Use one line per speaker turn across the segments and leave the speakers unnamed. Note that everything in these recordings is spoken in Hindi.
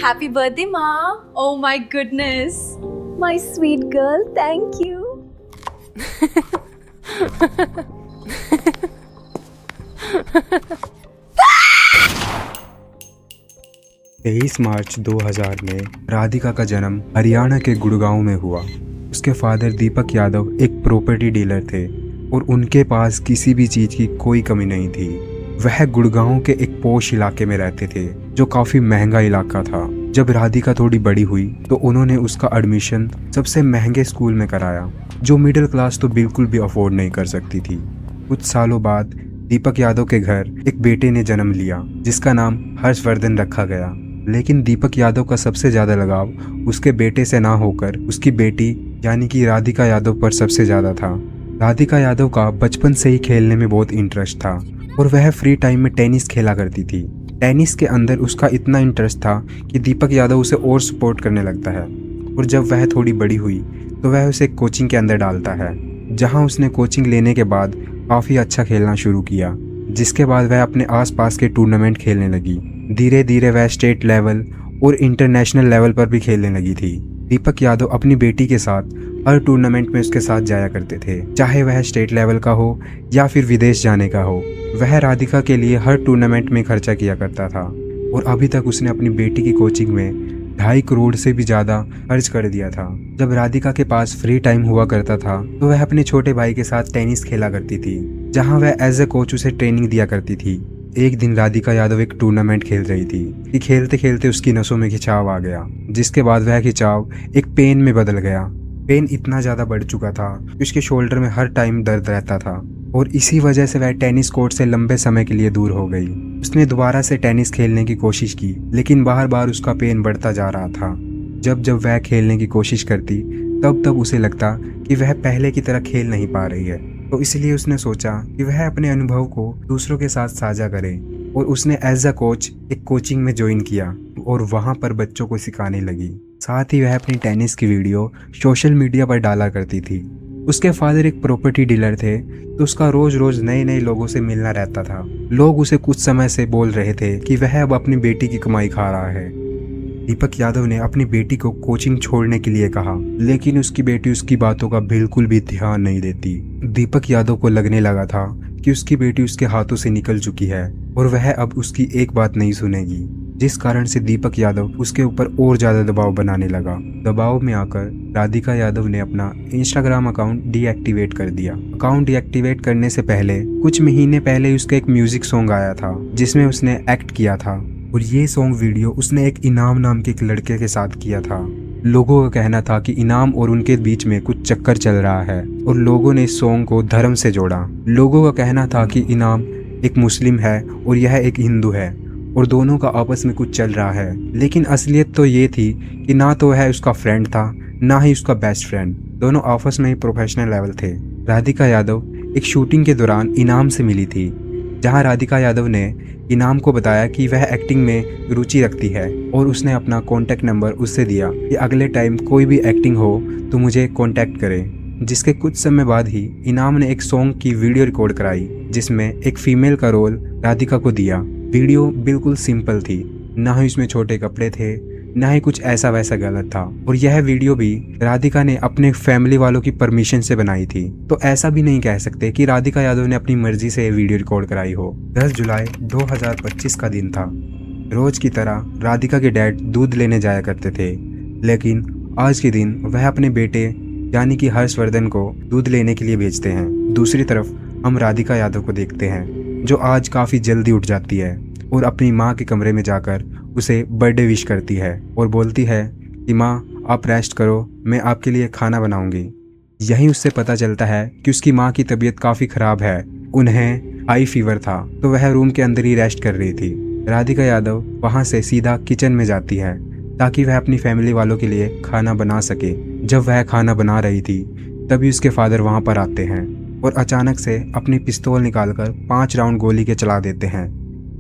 Happy birthday, Ma. Oh my goodness. My sweet girl, thank you.
23 मार्च 2000 में राधिका का जन्म हरियाणा के गुड़गांव में हुआ। उसके फादर दीपक यादव एक प्रॉपर्टी डीलर थे और उनके पास किसी भी चीज़ की कोई कमी नहीं थी। वह गुड़गांव के एक पॉश इलाके में रहते थे जो काफ़ी महंगा इलाका था। जब राधिका थोड़ी बड़ी हुई तो उन्होंने उसका एडमिशन सबसे महंगे स्कूल में कराया जो मिडिल क्लास तो बिल्कुल भी अफोर्ड नहीं कर सकती थी। कुछ सालों बाद दीपक यादव के घर एक बेटे ने जन्म लिया जिसका नाम हर्षवर्धन रखा गया। लेकिन दीपक यादव का सबसे ज़्यादा लगाव उसके बेटे से ना होकर उसकी बेटी यानी कि राधिका यादव पर सबसे ज़्यादा था। राधिका यादव का बचपन से ही खेलने में बहुत इंटरेस्ट था और वह फ्री टाइम में टेनिस खेला करती थी। टेनिस के अंदर उसका इतना इंटरेस्ट था कि दीपक यादव उसे और सपोर्ट करने लगता है और जब वह थोड़ी बड़ी हुई तो वह उसे कोचिंग के अंदर डालता है जहां उसने कोचिंग लेने के बाद काफ़ी अच्छा खेलना शुरू किया, जिसके बाद वह अपने आसपास के टूर्नामेंट खेलने लगी। धीरे धीरे वह स्टेट लेवल और इंटरनेशनल लेवल पर भी खेलने लगी थी। दीपक यादव अपनी बेटी के साथ हर टूर्नामेंट में उसके साथ जाया करते थे, चाहे वह स्टेट लेवल का हो या फिर विदेश जाने का हो। वह राधिका के लिए हर टूर्नामेंट में खर्चा किया करता था और अभी तक उसने अपनी बेटी की कोचिंग में 2.5 करोड़ से भी ज़्यादा खर्च कर दिया था। जब राधिका के पास फ्री टाइम हुआ करता था तो वह अपने छोटे भाई के साथ टेनिस खेला करती थी जहां वह एज ए कोच उसे ट्रेनिंग दिया करती थी। एक दिन राधिका यादव एक टूर्नामेंट खेल रही थी कि खेलते खेलते उसकी नसों में खिंचाव आ गया, जिसके बाद वह खिंचाव एक पेन में बदल गया। पेन इतना ज़्यादा बढ़ चुका था कि उसके शोल्डर में हर टाइम दर्द रहता था और इसी वजह से वह टेनिस कोर्ट से लंबे समय के लिए दूर हो गई। उसने दोबारा से टेनिस खेलने की कोशिश की लेकिन बार बार उसका पेन बढ़ता जा रहा था। जब जब वह खेलने की कोशिश करती तब तब उसे लगता कि वह पहले की तरह खेल नहीं पा रही है, तो इसलिए उसने सोचा कि वह अपने अनुभव को दूसरों के साथ साझा करे और उसने एज अ कोच एक कोचिंग में ज्वाइन किया और वहाँ पर बच्चों को सिखाने लगी। साथ ही वह अपनी टेनिस की वीडियो सोशल मीडिया पर डाला करती थी। उसके फादर एक प्रॉपर्टी डीलर थे तो उसका रोज रोज नए नए लोगों से मिलना रहता था। लोग उसे कुछ समय से बोल रहे थे कि वह अब अपनी बेटी की कमाई खा रहा है। दीपक यादव ने अपनी बेटी को कोचिंग छोड़ने के लिए कहा लेकिन उसकी बेटी उसकी बातों का बिल्कुल भी ध्यान नहीं देती। दीपक यादव को लगने लगा था कि उसकी बेटी उसके हाथों से निकल चुकी है और वह अब उसकी एक बात नहीं सुनेगी, जिस कारण से दीपक यादव उसके ऊपर और ज़्यादा दबाव बनाने लगा। दबाव में आकर राधिका यादव ने अपना इंस्टाग्राम अकाउंट डीएक्टिवेट कर दिया। अकाउंट डीएक्टिवेट करने से पहले कुछ महीने पहले उसका एक म्यूजिक सॉन्ग आया था जिसमें उसने एक्ट किया था और ये सॉन्ग वीडियो उसने एक इनाम नाम के एक लड़के के साथ किया था। लोगों का कहना था कि इनाम और उनके बीच में कुछ चक्कर चल रहा है और लोगों ने इस सॉन्ग को धर्म से जोड़ा। लोगों का कहना था कि इनाम एक मुस्लिम है और यह एक हिंदू है और दोनों का आपस में कुछ चल रहा है, लेकिन असलियत तो ये थी कि ना तो वह उसका फ्रेंड था ना ही उसका बेस्ट फ्रेंड। दोनों आपस में ही प्रोफेशनल लेवल थे। राधिका यादव एक शूटिंग के दौरान इनाम से मिली थी जहां राधिका यादव ने इनाम को बताया कि वह एक्टिंग में रुचि रखती है और उसने अपना कॉन्टैक्ट नंबर उससे दिया कि अगले टाइम कोई भी एक्टिंग हो तो मुझे कॉन्टैक्ट करें। जिसके कुछ समय बाद ही इनाम ने एक सॉन्ग की वीडियो रिकॉर्ड कराई जिसमें एक फीमेल का रोल राधिका को दिया। वीडियो बिल्कुल सिंपल थी, ना ही उसमें छोटे कपड़े थे ना ही कुछ ऐसा वैसा गलत था और यह वीडियो भी राधिका ने अपने फैमिली वालों की परमिशन से बनाई थी। तो ऐसा भी नहीं कह सकते कि राधिका यादव ने अपनी मर्जी से यह वीडियो रिकॉर्ड कराई हो। 10 जुलाई 2025 का दिन था। रोज की तरह राधिका के डैड दूध लेने जाया करते थे, लेकिन आज के दिन वह अपने बेटे यानी कि हर्षवर्धन को दूध लेने के लिए भेजते हैं। दूसरी तरफ हम राधिका यादव को देखते हैं जो आज काफ़ी जल्दी उठ जाती है और अपनी माँ के कमरे में जाकर उसे बर्थडे विश करती है और बोलती है कि माँ आप रेस्ट करो, मैं आपके लिए खाना बनाऊंगी। यहीं उससे पता चलता है कि उसकी माँ की तबीयत काफ़ी ख़राब है, उन्हें हाई फीवर था, तो वह रूम के अंदर ही रेस्ट कर रही थी। राधिका यादव वहाँ से सीधा किचन में जाती है ताकि वह अपनी फैमिली वालों के लिए खाना बना सके। जब वह खाना बना रही थी तभी उसके फादर वहाँ पर आते हैं और अचानक से अपनी पिस्तौल निकालकर 5 राउंड गोली के चला देते हैं,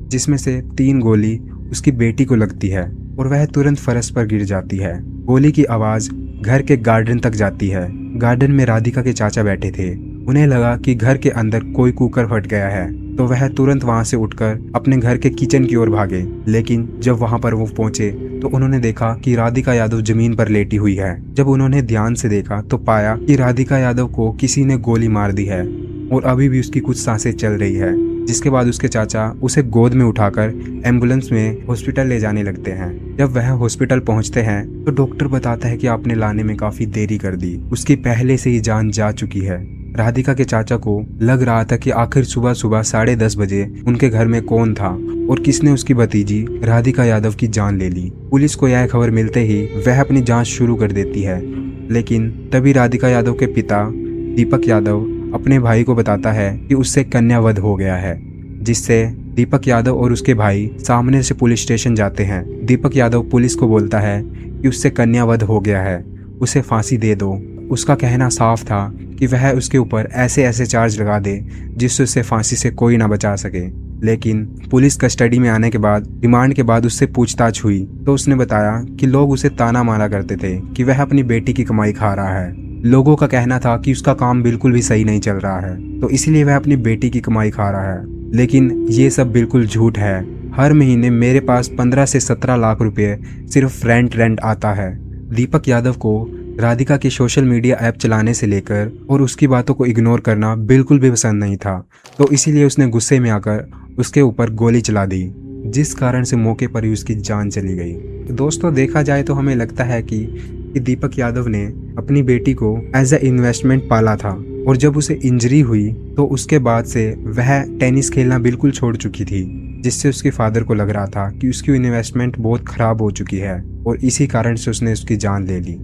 जिसमें से 3 गोली उसकी बेटी को लगती है और वह तुरंत फर्श पर गिर जाती है। गोली की आवाज़ घर के गार्डन तक जाती है। गार्डन में राधिका के चाचा बैठे थे। उन्हें लगा कि घर के अंदर कोई कुकर फट गया है तो वह तुरंत वहां से उठकर अपने घर के किचन की ओर भागे। लेकिन जब वहां पर वो पहुंचे तो उन्होंने देखा कि राधिका यादव जमीन पर लेटी हुई है। जब उन्होंने ध्यान से देखा तो पाया कि राधिका यादव को किसी ने गोली मार दी है और अभी भी उसकी कुछ सांसें चल रही है। जिसके बाद उसके चाचा उसे गोद में उठाकर एम्बुलेंस में हॉस्पिटल ले जाने लगते हैं। जब वह हॉस्पिटल पहुंचते हैं तो डॉक्टर बताता है कि आपने लाने में काफी देरी कर दी, उसकी पहले से ही जान जा चुकी है। राधिका के चाचा को लग रहा था कि आखिर सुबह सुबह 10:30 बजे उनके घर में कौन था और किसने उसकी भतीजी राधिका यादव की जान ले ली। पुलिस को यह खबर मिलते ही वह अपनी जांच शुरू कर देती है। लेकिन तभी राधिका यादव के पिता दीपक यादव अपने भाई को बताता है कि उससे कन्यावध हो गया है, जिससे दीपक यादव और उसके भाई सामने से पुलिस स्टेशन जाते हैं। दीपक यादव पुलिस को बोलता है कि उससे कन्यावध हो गया है, उसे फांसी दे दो। उसका कहना साफ था कि वह उसके ऊपर ऐसे ऐसे चार्ज लगा दे जिससे उसे फांसी से कोई ना बचा सके। लेकिन पुलिस कस्टडी में आने के बाद रिमांड के बाद उससे पूछताछ हुई तो उसने बताया कि लोग उसे ताना मारा करते थे कि वह अपनी बेटी की कमाई खा रहा है। लोगों का कहना था कि उसका काम बिल्कुल भी सही नहीं चल रहा है, तो इसीलिए वह अपनी बेटी की कमाई खा रहा है। लेकिन ये सब बिल्कुल झूठ है। हर महीने मेरे पास 15 से 17 लाख रुपए सिर्फ रेंट आता है। दीपक यादव को राधिका के सोशल मीडिया ऐप चलाने से लेकर और उसकी बातों को इग्नोर करना बिल्कुल भी पसंद नहीं था, तो इसीलिए उसने गुस्से में आकर उसके ऊपर गोली चला दी, जिस कारण से मौके पर ही उसकी जान चली गई। दोस्तों, देखा जाए तो हमें लगता है कि दीपक यादव ने अपनी बेटी को एज ए इन्वेस्टमेंट पाला था और जब उसे इंजरी हुई तो उसके बाद से वह टेनिस खेलना बिल्कुल छोड़ चुकी थी, जिससे उसके फादर को लग रहा था कि उसकी इन्वेस्टमेंट बहुत खराब हो चुकी है और इसी कारण से उसने उसकी जान ले ली।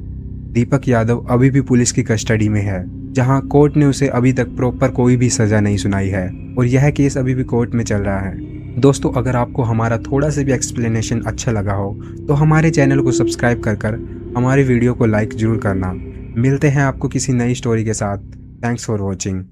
दीपक यादव अभी भी पुलिस की कस्टडी में है, जहां कोर्ट ने उसे अभी तक प्रॉपर कोई भी सजा नहीं सुनाई है और यह केस अभी भी कोर्ट में चल रहा है। दोस्तों, अगर आपको हमारा थोड़ा सा भी एक्सप्लेनेशन अच्छा लगा हो तो हमारे चैनल को सब्सक्राइब कर हमारी वीडियो को लाइक जरूर करना। मिलते हैं आपको किसी नई स्टोरी के साथ। Thanks for watching.